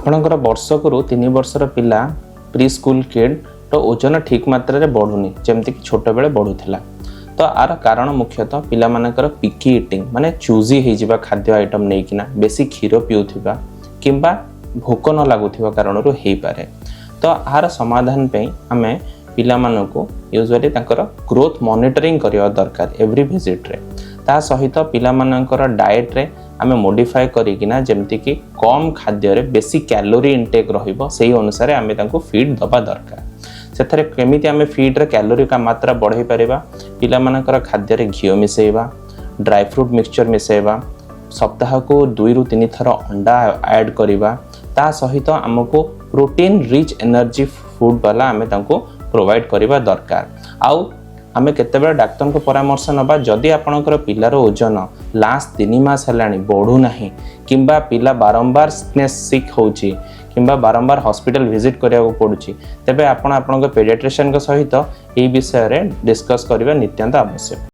आपणकर वर्षकू 3 वर्षर पिला pre school kid तो ओजन ठीक मात्रा रे बढ़ुनी जमती कि छोट बेले बढ़ुला। तो आर कारण मुख्यतः पिला मानकर पिकी इटिंग माने चूजी हो जावा खाद्य आइटम नहींकिना बेसी क्षीर पीउथिबा किंबा भोक न लगुवा कारण हो पारे। तो आर समाधान पे आमे पिला मानकु यूजुअली तांकर ग्रोथ मॉनिटरिंग करिया दरकार एवरी विजिट रे। ता सहित पिला मानकर डाइट रे आमे मॉडिफाई करिकिना जेमति कि कम खाद्य रे बेसी कैलोरी इनटेक रहिबो सेही अनुसार आमे तांको फीड दबा दरकार। सेथरे केमिति आमे फीड रे कैलोरी का मात्रा बढ़ाई परिबा पिला मानकर खाद्य रे घियो मिसेइबा ड्राई फ्रूट मिक्सचर मिसेइबा सप्ताह को 2 ରୁ 3 थर अंडा ऐड करिबा ता सहित हमको प्रोटीन रिच एनर्जी फूड वाला आमे तांको प्रोवाइड करिबा दरकार। आउ आमे केतेबेला डाक्टर को परामर्श नबा जदि आपणकर पिलार ओजन लास्ट 3 मास हेलानी बढ़ू नाही किंबा पिला बारंबार सिक होउची किंबा बारंबार हॉस्पिटल विजिट करिया पड़ुची तेबे आपण आपणकर पेडियाट्रिशियन सहित एही विषय रे डिस्कस करिबा नित्यांत आवश्यक।